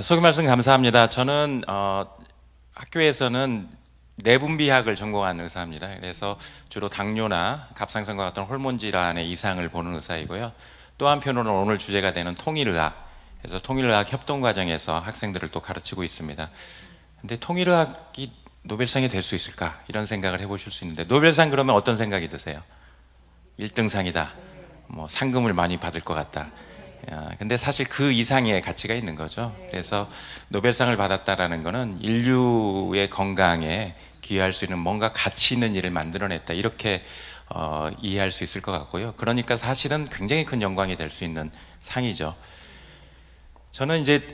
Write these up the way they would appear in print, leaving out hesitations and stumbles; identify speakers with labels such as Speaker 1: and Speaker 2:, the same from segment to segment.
Speaker 1: 소개 말씀 감사합니다. 저는 학교에서는 내분비학을 전공한 의사입니다. 그래서 주로 당뇨나 갑상선과 같은 호르몬 질환의 이상을 보는 의사이고요. 또 한편으로는 오늘 주제가 되는 통일의학, 그래서 통일의학 협동 과정에서 학생들을 또 가르치고 있습니다. 근데 통일의학이 노벨상이 될 수 있을까? 이런 생각을 해보실 수 있는데, 노벨상 그러면 어떤 생각이 드세요? 1등상이다. 뭐 상금을 많이 받을 것 같다. 근데 사실 그 이상의 가치가 있는 거죠. 그래서 노벨상을 받았다라는 거는 인류의 건강에 기여할 수 있는 뭔가 가치 있는 일을 만들어냈다, 이렇게 이해할 수 있을 것 같고요. 그러니까 사실은 굉장히 큰 영광이 될 수 있는 상이죠. 저는 이제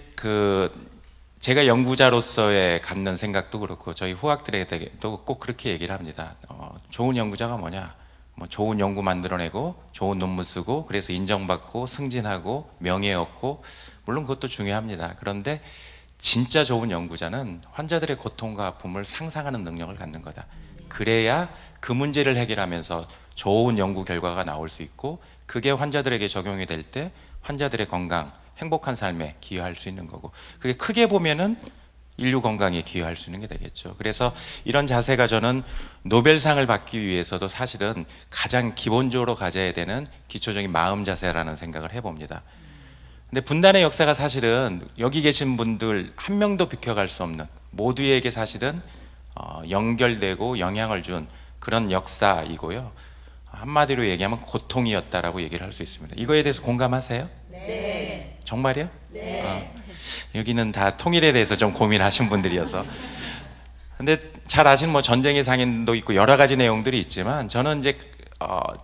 Speaker 1: 제가 연구자로서의 갖는 생각도 그렇고 저희 후학들에게도 꼭 그렇게 얘기를 합니다. 좋은 연구자가 뭐냐? 뭐 좋은 연구 만들어내고 좋은 논문 쓰고 그래서 인정받고 승진하고 명예 얻고, 물론 그것도 중요합니다. 그런데 진짜 좋은 연구자는 환자들의 고통과 아픔을 상상하는 능력을 갖는 거다. 그래야 그 문제를 해결하면서 좋은 연구 결과가 나올 수 있고, 그게 환자들에게 적용이 될 때 환자들의 건강, 행복한 삶에 기여할 수 있는 거고, 그게 크게 보면은 인류 건강에 기여할 수 있는 게 되겠죠. 그래서 이런 자세가 저는 노벨상을 받기 위해서도 사실은 가장 기본적으로 가져야 되는 기초적인 마음 자세라는 생각을 해봅니다. 근데 분단의 역사가 사실은 여기 계신 분들 한 명도 비켜갈 수 없는, 모두에게 사실은 연결되고 영향을 준 그런 역사이고요. 한마디로 얘기하면 고통이었다라고 얘기를 할 수 있습니다. 이거에 대해서 공감하세요?
Speaker 2: 네.
Speaker 1: 정말이요?
Speaker 2: 네.
Speaker 1: 여기는 다 통일에 대해서 좀 고민하신 분들이어서. 근데 잘 아시는 뭐 전쟁의 상인도 있고 여러 가지 내용들이 있지만, 저는 이제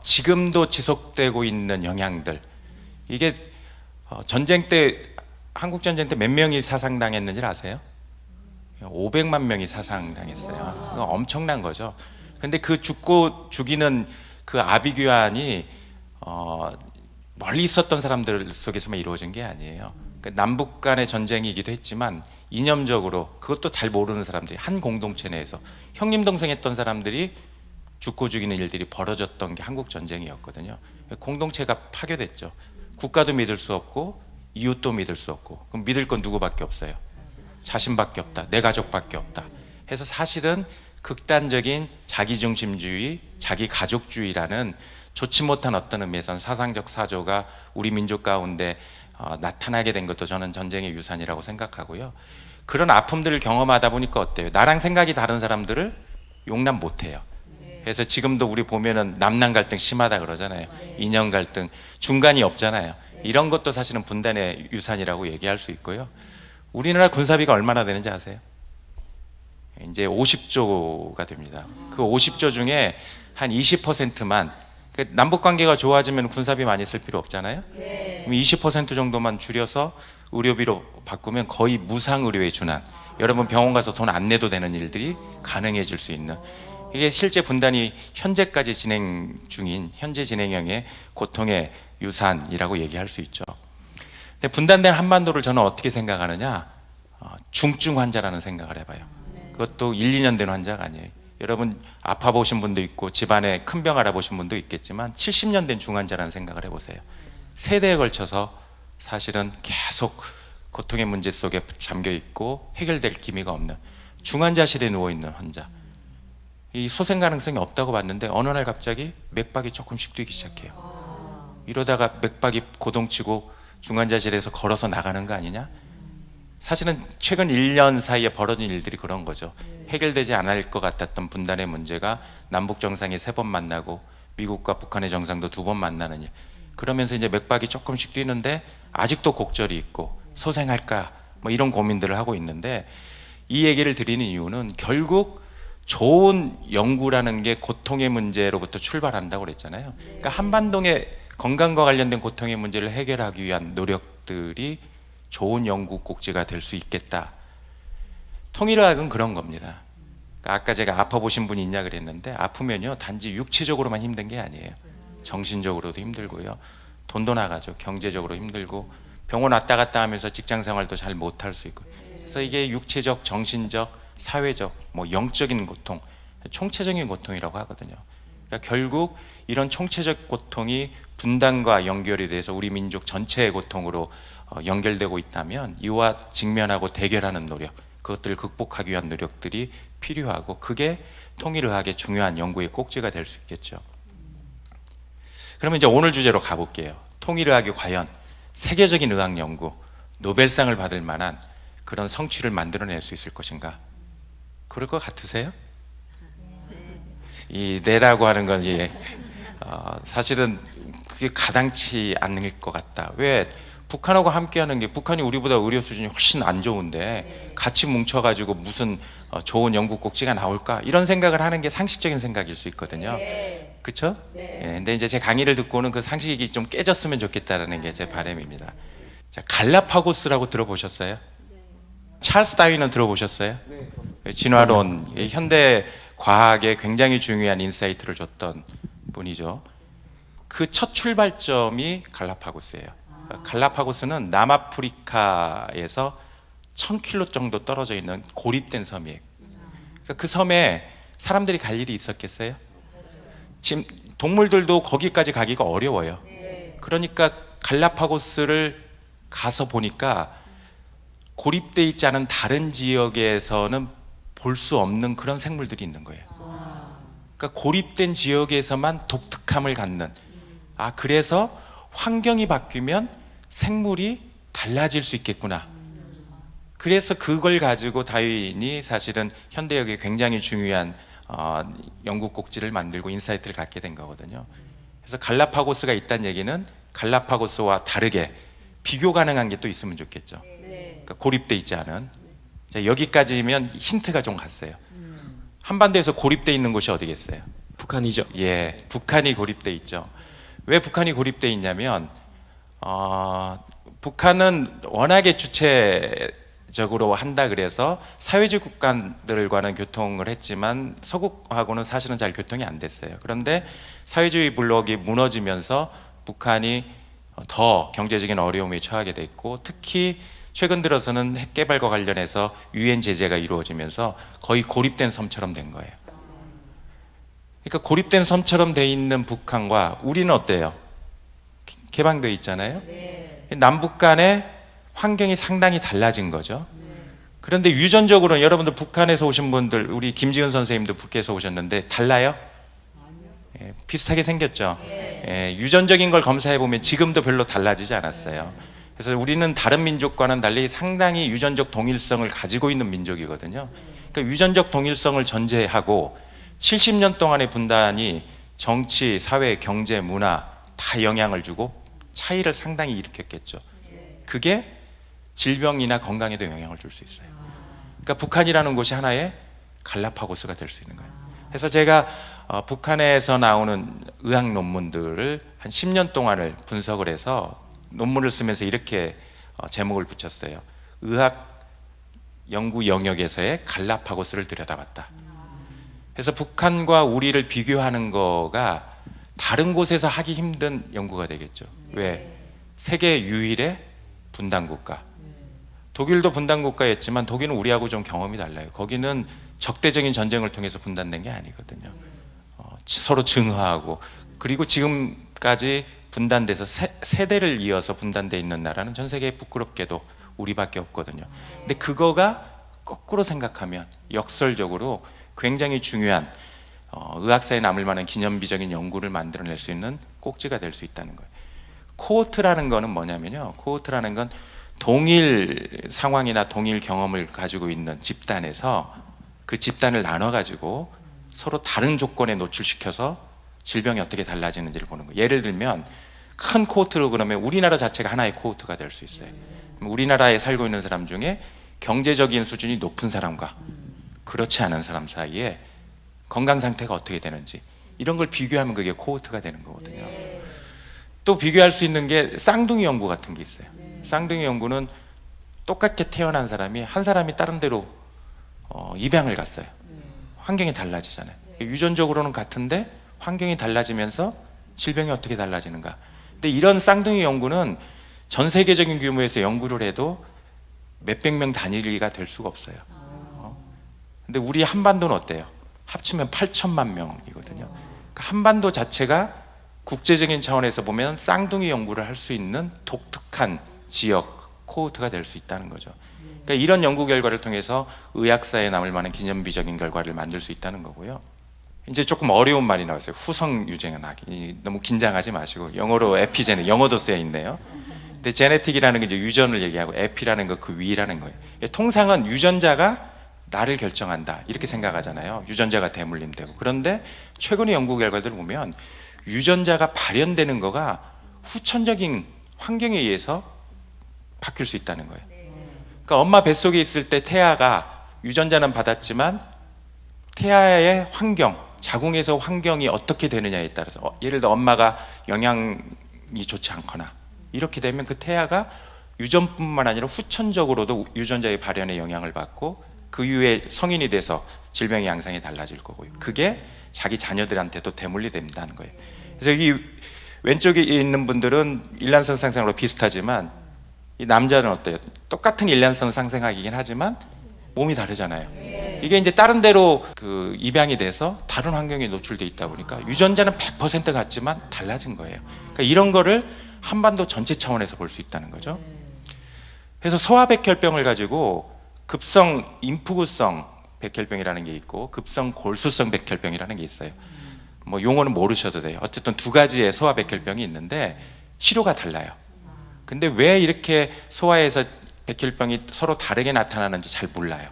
Speaker 1: 지금도 지속되고 있는 영향들, 이게 전쟁 때, 한국 전쟁 때 몇 명이 사상당했는지 아세요? 500만 명이 사상당했어요. 그거 엄청난 거죠. 근데 그 죽고 죽이는 그 아비규환이 멀리 있었던 사람들 속에서만 이루어진 게 아니에요. 남북 간의 전쟁이기도 했지만 이념적으로 그것도 잘 모르는 사람들이 한 공동체 내에서 형님 동생 했던 사람들이 죽고 죽이는 일들이 벌어졌던 게 한국 전쟁이었거든요. 공동체가 파괴됐죠. 국가도 믿을 수 없고 이웃도 믿을 수 없고, 그럼 믿을 건 누구밖에 없어요? 자신밖에 없다, 내 가족밖에 없다 해서 사실은 극단적인 자기중심주의, 자기가족주의라는 좋지 못한 어떤 의미에서는 사상적 사조가 우리 민족 가운데 나타나게 된 것도 저는 전쟁의 유산이라고 생각하고요. 그런 아픔들을 경험하다 보니까 어때요? 나랑 생각이 다른 사람들을 용납 못해요. 그래서 지금도 우리 보면은 남남 갈등 심하다 그러잖아요. 이념 갈등, 중간이 없잖아요. 이런 것도 사실은 분단의 유산이라고 얘기할 수 있고요. 우리나라 군사비가 얼마나 되는지 아세요? 이제 50조가 됩니다. 그 50조 중에 한 20%만, 남북 관계가 좋아지면 군사비 많이 쓸 필요 없잖아요.
Speaker 2: 네.
Speaker 1: 그럼 20% 정도만 줄여서 의료비로 바꾸면 거의 무상 의료에 준한, 여러분 병원 가서 돈 안 내도 되는 일들이 가능해질 수 있는, 이게 실제 분단이 현재까지 진행 중인 현재 진행형의 고통의 유산이라고 얘기할 수 있죠. 근데 분단된 한반도를 저는 어떻게 생각하느냐, 중증 환자라는 생각을 해봐요. 그것도 1, 2년 된 환자가 아니에요. 여러분 아파 보신 분도 있고 집안에 큰 병 알아보신 분도 있겠지만 70년 된 중환자라는 생각을 해보세요. 세대에 걸쳐서 사실은 계속 고통의 문제 속에 잠겨 있고 해결될 기미가 없는 중환자실에 누워있는 환자, 이 소생 가능성이 없다고 봤는데 어느 날 갑자기 맥박이 조금씩 뛰기 시작해요. 이러다가 맥박이 고동치고 중환자실에서 걸어서 나가는 거 아니냐? 사실은 최근 1년 사이에 벌어진 일들이 그런 거죠. 해결되지 않을 것 같았던 분단의 문제가 남북 정상이 3번 만나고 미국과 북한의 정상도 2번 만나는 일. 그러면서 이제 맥박이 조금씩 뛰는데 아직도 곡절이 있고 소생할까 뭐 이런 고민들을 하고 있는데, 이 얘기를 드리는 이유는 결국 좋은 연구라는 게 고통의 문제로부터 출발한다고 그랬잖아요. 그러니까 한반도의 건강과 관련된 고통의 문제를 해결하기 위한 노력들이 좋은 연구 꼭지가 될 수 있겠다. 통일의학은 그런 겁니다. 그러니까 아까 제가 아파 보신 분이 있냐 그랬는데, 아프면요 단지 육체적으로만 힘든 게 아니에요. 정신적으로도 힘들고요, 돈도 나가죠. 경제적으로 힘들고 병원 왔다 갔다 하면서 직장 생활도 잘 못할 수 있고, 그래서 이게 육체적, 정신적, 사회적, 뭐 영적인 고통, 총체적인 고통이라고 하거든요. 그러니까 그러니까 결국 이런 총체적 고통이 분단과 연결이 돼서 우리 민족 전체의 고통으로 연결되고 있다면 이와 직면하고 대결하는 노력, 그것들을 극복하기 위한 노력들이 필요하고 그게 통일의학의 중요한 연구의 꼭지가 될 수 있겠죠. 그러면 이제 오늘 주제로 가볼게요. 통일의학이 과연 세계적인 의학 연구, 노벨상을 받을 만한 그런 성취를 만들어낼 수 있을 것인가? 그럴 것 같으세요? 이 내라고 하는 건 사실은 그게 가당치 않을 것 같다. 왜? 북한하고 함께하는 게 북한이 우리보다 의료 수준이 훨씬 안 좋은데 같이 뭉쳐가지고 무슨 좋은 연구 꼭지가 나올까? 이런 생각을 하는 게 상식적인 생각일 수 있거든요. 그렇죠? 근데 이제 제 강의를 듣고는 그 상식이 좀 깨졌으면 좋겠다는 게 제 바람입니다. 자, 갈라파고스라고 들어보셨어요? 찰스 다윈은 들어보셨어요? 진화론, 현대 과학에 굉장히 중요한 인사이트를 줬던 분이죠. 그 첫 출발점이 갈라파고스예요. 갈라파고스는 남아프리카에서 1000km 정도 떨어져 있는 고립된 섬이에요. 그러니까 그 섬에 사람들이 갈 일이 있었겠어요? 지금 동물들도 거기까지 가기가 어려워요. 그러니까 갈라파고스를 가서 보니까 고립돼 있지 않은 다른 지역에서는 볼 수 없는 그런 생물들이 있는 거예요. 그러니까 고립된 지역에서만 독특함을 갖는, 그래서 환경이 바뀌면 생물이 달라질 수 있겠구나. 그래서 그걸 가지고 다윈이 사실은 현대역에 굉장히 중요한 연구 꼭지를 만들고 인사이트를 갖게 된 거거든요. 그래서 갈라파고스가 있다는 얘기는 갈라파고스와 다르게 비교 가능한 게 또 있으면 좋겠죠. 그러니까 고립돼 있지 않은. 자, 여기까지면 힌트가 좀 갔어요. 한반도에서 고립돼 있는 곳이 어디겠어요?
Speaker 2: 북한이죠.
Speaker 1: 예, 북한이 고립돼 있죠. 왜 북한이 고립돼 있냐면 북한은 워낙에 주체적으로 한다 그래서 사회주의 국가들과는 교통을 했지만 서구하고는 사실은 잘 교통이 안 됐어요. 그런데 사회주의 블록이 무너지면서 북한이 더 경제적인 어려움에 처하게 됐고, 특히 최근 들어서는 핵 개발과 관련해서 유엔 제재가 이루어지면서 거의 고립된 섬처럼 된 거예요. 그러니까 고립된 섬처럼 돼 있는 북한과 우리는 어때요? 개방돼 있잖아요. 남북 간의 환경이 상당히 달라진 거죠. 그런데 유전적으로는 여러분들 북한에서 오신 분들, 우리 김지은 선생님도 북에서 오셨는데 달라요? 비슷하게 생겼죠. 유전적인 걸 검사해 보면 지금도 별로 달라지지 않았어요. 그래서 우리는 다른 민족과는 달리 상당히 유전적 동일성을 가지고 있는 민족이거든요. 그러니까 유전적 동일성을 전제하고 70년 동안의 분단이 정치, 사회, 경제, 문화 다 영향을 주고 차이를 상당히 일으켰겠죠. 그게 질병이나 건강에도 영향을 줄 수 있어요. 그러니까 북한이라는 곳이 하나의 갈라파고스가 될 수 있는 거예요. 그래서 제가 북한에서 나오는 의학 논문들을 한 10년 동안을 분석을 해서 논문을 쓰면서 이렇게 제목을 붙였어요. 의학 연구 영역에서의 갈라파고스를 들여다봤다. 그래서 북한과 우리를 비교하는 거가 다른 곳에서 하기 힘든 연구가 되겠죠. 왜? 세계 유일의 분단국가. 독일도 분단국가였지만 독일은 우리하고 좀 경험이 달라요. 거기는 적대적인 전쟁을 통해서 분단된 게 아니거든요. 서로 증화하고, 그리고 지금까지 분단돼서 세대를 이어서 분단돼 있는 나라는 전 세계에 부끄럽게도 우리밖에 없거든요. 근데 그거가 거꾸로 생각하면 역설적으로 굉장히 중요한 의학사에 남을 만한 기념비적인 연구를 만들어낼 수 있는 꼭지가 될 수 있다는 거예요. 코호트라는 거는 뭐냐면요, 코호트라는 건 동일 상황이나 동일 경험을 가지고 있는 집단에서 그 집단을 나눠 가지고 서로 다른 조건에 노출시켜서 질병이 어떻게 달라지는지를 보는 거예요. 예를 들면 큰 코호트로 그러면 우리나라 자체가 하나의 코호트가 될 수 있어요. 우리나라에 살고 있는 사람 중에 경제적인 수준이 높은 사람과 그렇지 않은 사람 사이에 건강 상태가 어떻게 되는지, 이런 걸 비교하면 그게 코호트가 되는 거거든요. 또 비교할 수 있는 게 쌍둥이 연구 같은 게 있어요. 쌍둥이 연구는 똑같게 태어난 사람이 한 사람이 다른 데로 입양을 갔어요. 환경이 달라지잖아요. 유전적으로는 같은데 환경이 달라지면서 질병이 어떻게 달라지는가. 근데 이런 쌍둥이 연구는 전 세계적인 규모에서 연구를 해도 몇백 명 단위가 될 수가 없어요. 근데 우리 한반도는 어때요? 합치면 8천만 명이거든요. 그러니까 한반도 자체가 국제적인 차원에서 보면 쌍둥이 연구를 할 수 있는 독특한 지역 코호트가 될 수 있다는 거죠. 그러니까 이런 연구 결과를 통해서 의학사에 남을 만한 기념비적인 결과를 만들 수 있다는 거고요. 이제 조금 어려운 말이 나왔어요. 후성 유전학이. 너무 긴장하지 마시고, 영어로 에피제네, 영어도 쓰여 있네요. 근데 제네틱이라는 게 이제 유전을 얘기하고 에피라는 거 그 위라는 거예요. 통상은 유전자가 나를 결정한다 이렇게 생각하잖아요. 유전자가 대물림되고. 그런데 최근의 연구 결과들을 보면 유전자가 발현되는 거가 후천적인 환경에 의해서 바뀔 수 있다는 거예요. 그러니까 엄마 뱃속에 있을 때 태아가 유전자는 받았지만 태아의 환경, 자궁에서 환경이 어떻게 되느냐에 따라서 예를 들어 엄마가 영양이 좋지 않거나 이렇게 되면 그 태아가 유전뿐만 아니라 후천적으로도 유전자의 발현에 영향을 받고 그 이후에 성인이 돼서 질병의 양상이 달라질 거고요. 그게 자기 자녀들한테도 대물리 된다는 거예요. 그래서 이 왼쪽에 있는 분들은 일란성 상생으로 비슷하지만 이 남자는 어때요? 똑같은 일란성 상생학이긴 하지만 몸이 다르잖아요. 이게 이제 다른 데로 그 입양이 돼서 다른 환경에 노출돼 있다 보니까 유전자는 100% 같지만 달라진 거예요. 그러니까 이런 거를 한반도 전체 차원에서 볼 수 있다는 거죠. 그래서 소아백혈병을 가지고 급성 임푸구성 백혈병이라는 게 있고 급성 골수성 백혈병이라는 게 있어요. 뭐 용어는 모르셔도 돼요. 어쨌든 두 가지의 소아백혈병이 있는데 치료가 달라요. 근데 왜 이렇게 소아에서 백혈병이 서로 다르게 나타나는지 잘 몰라요.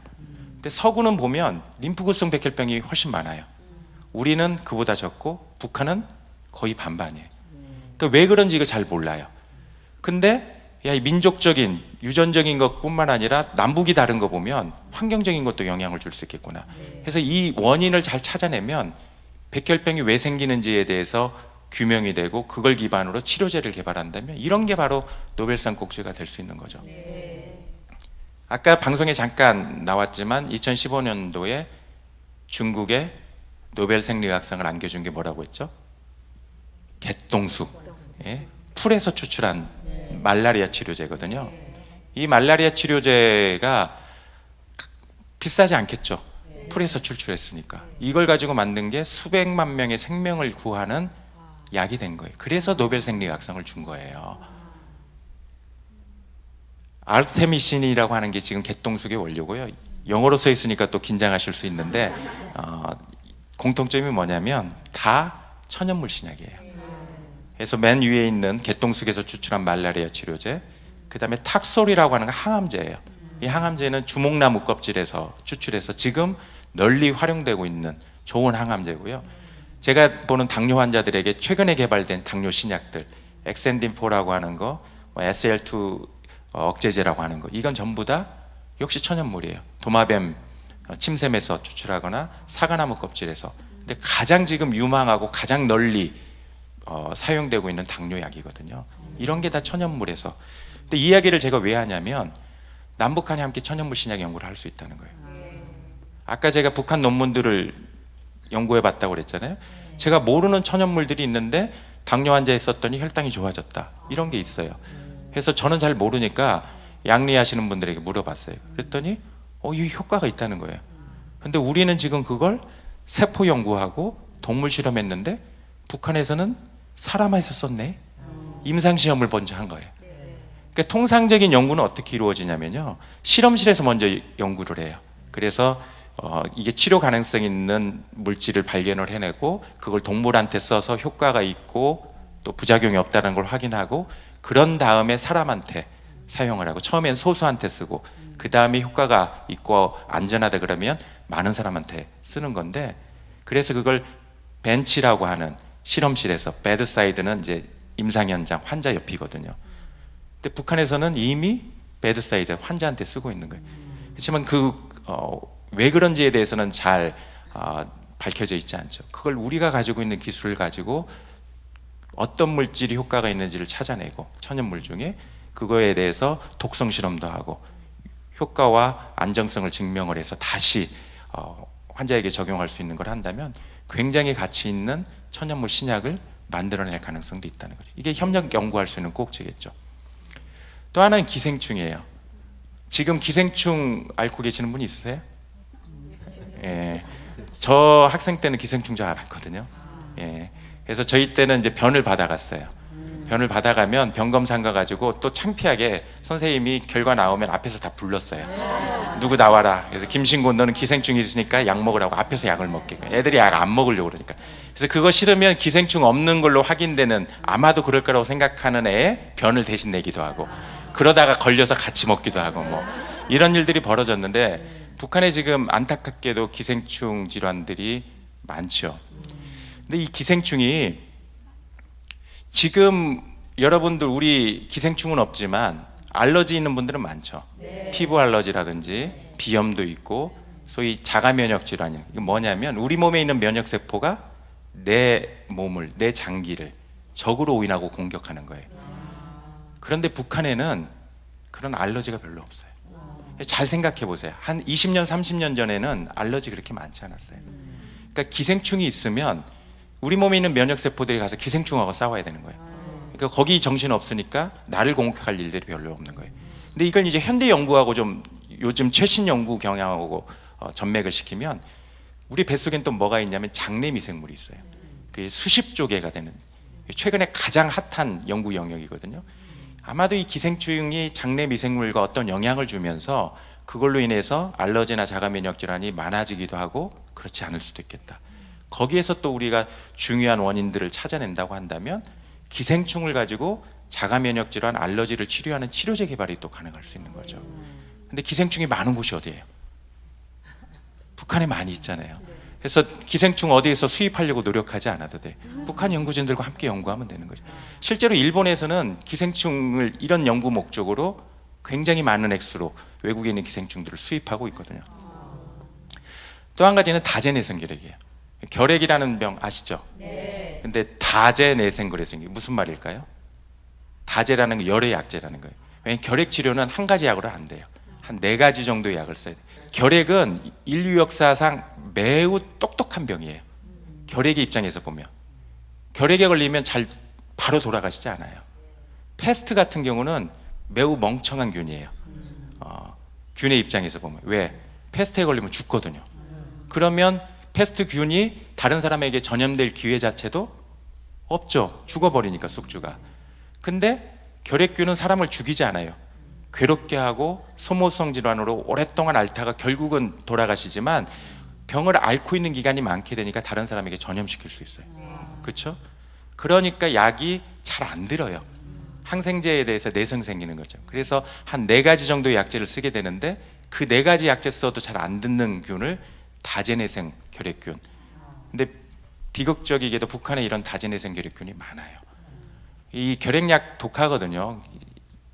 Speaker 1: 근데 서구는 보면 림프구성 백혈병이 훨씬 많아요. 우리는 그보다 적고 북한은 거의 반반이에요. 그러니까 왜 그런지 이거 잘 몰라요. 근데 야, 이 민족적인 유전적인 것뿐만 아니라 남북이 다른 거 보면 환경적인 것도 영향을 줄 수 있겠구나. 그래서 이 원인을 잘 찾아내면 백혈병이 왜 생기는지에 대해서 규명이 되고 그걸 기반으로 치료제를 개발한다면 이런 게 바로 노벨상 꼭지가 될 수 있는 거죠. 아까 방송에 잠깐 나왔지만 2015년도에 중국에 노벨 생리학상을 안겨준 게 뭐라고 했죠? 개똥수. 예? 풀에서 추출한 말라리아 치료제거든요. 이 말라리아 치료제가 비싸지 않겠죠. 풀에서 추출했으니까. 이걸 가지고 만든 게 수백만 명의 생명을 구하는 약이 된 거예요. 그래서 노벨 생리학상을 준 거예요. 아르테미신이라고 하는 게 지금 개똥수의 원료고요. 영어로 써 있으니까 또 긴장하실 수 있는데 공통점이 뭐냐면 다 천연물 신약이에요. 그래서 맨 위에 있는 개똥쑥에서 추출한 말라리아 치료제, 그 다음에 탁솔이라고 하는 건 항암제예요. 이 항암제는 주목나무 껍질에서 추출해서 지금 널리 활용되고 있는 좋은 항암제고요. 제가 보는 당뇨 환자들에게 최근에 개발된 당뇨 신약들, 엑센딘4라고 하는 거, SL2 억제제라고 하는 거, 이건 전부 다 역시 천연물이에요. 도마뱀 침샘에서 추출하거나 사과나무 껍질에서. 근데 가장 지금 유망하고 가장 널리 사용되고 있는 당뇨약이거든요. 이런 게 다 천연물에서. 근데 이 이야기를 제가 왜 하냐면 남북한이 함께 천연물 신약 연구를 할 수 있다는 거예요. 아까 제가 북한 논문들을 연구해 봤다고 그랬잖아요. 제가 모르는 천연물들이 있는데 당뇨 환자에 썼더니 혈당이 좋아졌다, 이런 게 있어요. 그래서 저는 잘 모르니까 양리하시는 분들에게 물어봤어요. 그랬더니 이 효과가 있다는 거예요. 근데 우리는 지금 그걸 세포 연구하고 동물 실험했는데 북한에서는 사람에서 썼네. 임상시험을 먼저 한 거예요. 그러니까 통상적인 연구는 어떻게 이루어지냐면요, 실험실에서 먼저 연구를 해요. 그래서 이게 치료 가능성 있는 물질을 발견을 해내고 그걸 동물한테 써서 효과가 있고 또 부작용이 없다는 걸 확인하고 그런 다음에 사람한테 사용을 하고, 처음엔 소수한테 쓰고 그 다음에 효과가 있고 안전하다 그러면 많은 사람한테 쓰는 건데, 그래서 그걸 벤치라고 하는 실험실에서, 베드사이드는 이제 임상 현장, 환자 옆이거든요. 근데 북한에서는 이미 베드사이드 환자한테 쓰고 있는 거예요. 그렇지만 왜 그런지에 대해서는 잘 밝혀져 있지 않죠. 그걸 우리가 가지고 있는 기술을 가지고 어떤 물질이 효과가 있는지를 찾아내고, 천연물 중에 그거에 대해서 독성 실험도 하고 효과와 안정성을 증명을 해서 다시 환자에게 적용할 수 있는 걸 한다면 굉장히 가치 있는 천연물 신약을 만들어낼 가능성도 있다는 거죠. 이게 협력 연구할 수 있는 꼭지겠죠. 또 하나는 기생충이에요. 지금 기생충 앓고 계시는 분이 있으세요? 예, 저 학생 때는 기생충 잘 알았거든요. 예. 그래서 저희 때는 이제 변을 받아갔어요. 변을 받아가면 변검사인 가 가지고 또 창피하게 선생님이 결과 나오면 앞에서 다 불렀어요. 누구 나와라. 그래서 김신곤 너는 기생충이 있으니까 약 먹으라고 앞에서 약을 먹게. 애들이 약 안 먹으려고 그러니까. 그래서 그거 싫으면 기생충 없는 걸로 확인되는, 아마도 그럴 거라고 생각하는 애에 변을 대신 내기도 하고, 그러다가 걸려서 같이 먹기도 하고, 뭐 이런 일들이 벌어졌는데, 북한에 지금 안타깝게도 기생충 질환들이 많죠. 근데 이 기생충이 지금 여러분들, 우리 기생충은 없지만 알러지 있는 분들은 많죠. 피부 알러지라든지 비염도 있고, 소위 자가 면역 질환이, 이게 뭐냐면 우리 몸에 있는 면역 세포가 내 몸을, 내 장기를 적으로 오인하고 공격하는 거예요. 그런데 북한에는 그런 알러지가 별로 없어요. 잘 생각해 보세요. 한 20년, 30년 전에는 알러지 그렇게 많지 않았어요. 그러니까 기생충이 있으면 우리 몸에 있는 면역 세포들이 가서 기생충하고 싸워야 되는 거예요. 그러니까 거기 정신 없으니까 나를 공격할 일들이 별로 없는 거예요. 근데 이걸 이제 현대 연구하고 좀 요즘 최신 연구 경향하고 전맥을 시키면 우리 뱃속엔 또 뭐가 있냐면 장내 미생물이 있어요. 그게 수십조 개가 되는, 최근에 가장 핫한 연구 영역이거든요. 아마도 이 기생충이 장내 미생물과 어떤 영향을 주면서 그걸로 인해서 알러지나 자가 면역 질환이 많아지기도 하고, 그렇지 않을 수도 있겠다. 거기에서 또 우리가 중요한 원인들을 찾아낸다고 한다면 기생충을 가지고 자가 면역 질환, 알러지를 치료하는 치료제 개발이 또 가능할 수 있는 거죠. 근데 기생충이 많은 곳이 어디예요? 북한에 많이 있잖아요. 그래서 기생충 어디에서 수입하려고 노력하지 않아도 돼. 북한 연구진들과 함께 연구하면 되는 거죠. 실제로 일본에서는 기생충을 이런 연구 목적으로 굉장히 많은 액수로 외국에 있는 기생충들을 수입하고 있거든요. 또 한 가지는 다제내생결핵이에요. 결핵이라는 병 아시죠? 네. 근데 다제내생결핵이 무슨 말일까요? 다제라는 게 열의 약제라는 거예요. 왜냐하면 결핵 치료는 한 가지 약으로 안 돼요. 한 4가지 정도의 약을 써야 돼요. 결핵은 인류 역사상 매우 똑똑한 병이에요. 결핵의 입장에서 보면 결핵에 걸리면 바로 돌아가시지 않아요. 패스트 같은 경우는 매우 멍청한 균이에요. 균의 입장에서 보면. 왜? 패스트에 걸리면 죽거든요. 그러면 패스트 균이 다른 사람에게 전염될 기회 자체도 없죠. 죽어버리니까宿주가. 근데 결핵균은 사람을 죽이지 않아요. 괴롭게 하고 소모성 질환으로 오랫동안 앓다가 결국은 돌아가시지만, 병을 앓고 있는 기간이 많게 되니까 다른 사람에게 전염시킬 수 있어요. 그렇죠? 그러니까 약이 잘 안 들어요. 항생제에 대해서 내성 생기는 거죠. 그래서 한 4가지 정도의 약제를 쓰게 되는데, 그 4가지 약제 써도 잘 안 듣는 균을 다제내생 결핵균. 근데 비극적이게도 북한에 이런 다제내생 결핵균이 많아요. 이 결핵약 독하거든요.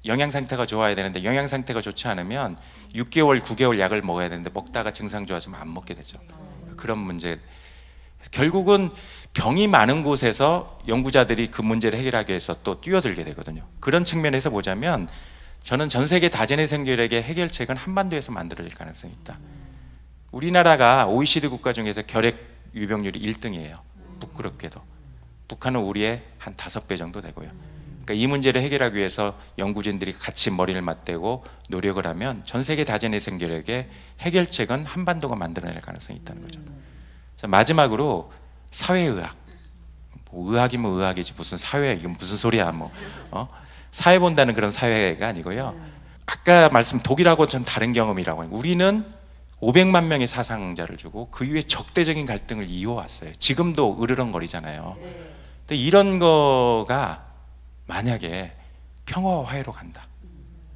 Speaker 1: 영양 상태가 좋아야 되는데 영양 상태가 좋지 않으면 6개월, 9개월 약을 먹어야 되는데 먹다가 증상 좋아지면 안 먹게 되죠. 그런 문제. 결국은 병이 많은 곳에서 연구자들이 그 문제를 해결하기 위해서 또 뛰어들게 되거든요. 그런 측면에서 보자면 저는 전 세계 다제내생 결핵의 해결책은 한반도에서 만들어질 가능성이 있다. 우리나라가 OECD 국가 중에서 결핵 유병률이 1등이에요. 부끄럽게도. 북한은 우리의 한 5배 정도 되고요. 그러니까 이 문제를 해결하기 위해서 연구진들이 같이 머리를 맞대고 노력을 하면 전 세계 다제내생 결핵의 해결책은 한반도가 만들어낼 가능성이 있다는 거죠. 그래서 마지막으로 사회의학. 뭐 의학이면 의학이지 무슨 사회, 이건 무슨 소리야 뭐. 사회 본다는 그런 사회가 아니고요. 아까 말씀 독일하고 전 다른 경험이라고 해요. 우리는 500만 명의 사상자를 주고 그 이후에 적대적인 갈등을 이어왔어요. 지금도 으르렁거리잖아요. 근데 이런 거가 만약에 평화와 화해로 간다.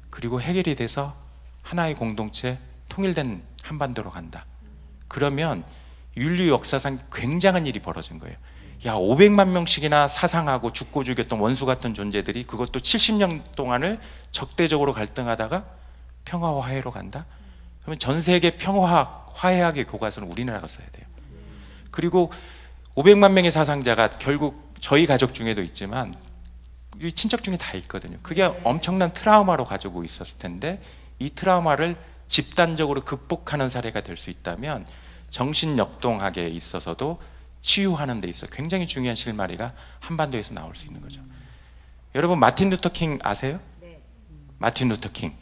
Speaker 1: 그리고 해결이 돼서 하나의 공동체, 통일된 한반도로 간다. 그러면 인류 역사상 굉장한 일이 벌어진 거예요. 야, 500만 명씩이나 사상하고 죽고 죽였던 원수 같은 존재들이 그것도 70년 동안을 적대적으로 갈등하다가 평화와 화해로 간다? 그러면 전 세계 평화, 화해학의 교과서는 우리나라가 써야 돼요. 그리고 500만 명의 사상자가 결국 저희 가족 중에도 있지만 우리 친척 중에 다 있거든요. 그게 엄청난 트라우마로 가지고 있었을 텐데 이 트라우마를 집단적으로 극복하는 사례가 될 수 있다면 정신역동학에 있어서도 치유하는 데 있어 굉장히 중요한 실마리가 한반도에서 나올 수 있는 거죠. 여러분 마틴 루터 킹 아세요? 네. 마틴 루터 킹.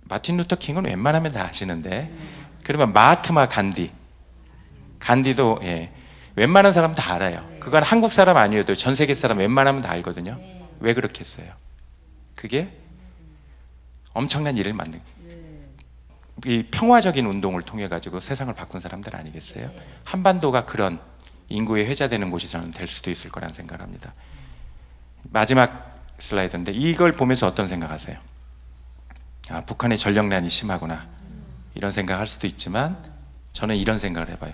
Speaker 1: 마틴 루터 킹은 웬만하면 다 아시는데, 그러면 마하트마 간디도 웬만한 사람 다 알아요. 그건 한국 사람 아니어도 전 세계 사람 웬만하면 다 알거든요. 왜 그렇게 했어요? 그게 엄청난 일을 만든, 이 평화적인 운동을 통해 가지고 세상을 바꾼 사람들 아니겠어요? 한반도가 그런 인구의 회자되는 곳이 저는 될 수도 있을 거란 생각을 합니다. 마지막 슬라이드인데 이걸 보면서 어떤 생각하세요? 아, 북한의 전력난이 심하구나 이런 생각할 수도 있지만 저는 이런 생각을 해봐요.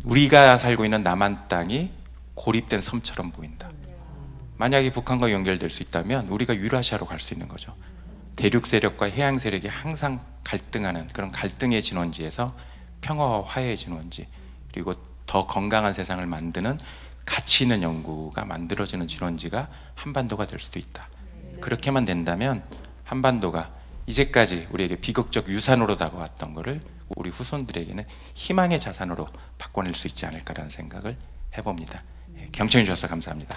Speaker 1: 우리가 살고 있는 남한 땅이 고립된 섬처럼 보인다. 만약에 북한과 연결될 수 있다면 우리가 유라시아로 갈 수 있는 거죠. 대륙 세력과 해양 세력이 항상 갈등하는 그런 갈등의 진원지에서 평화와 화해의 진원지, 그리고 더 건강한 세상을 만드는 가치 있는 연구가 만들어지는 진원지가 한반도가 될 수도 있다. 그렇게만 된다면 한반도가 이제까지 우리에게 비극적 유산으로 다가왔던 것을 우리 후손들에게는 희망의 자산으로 바꿔낼 수 있지 않을까라는 생각을 해봅니다. 경청해 주셔서 감사합니다.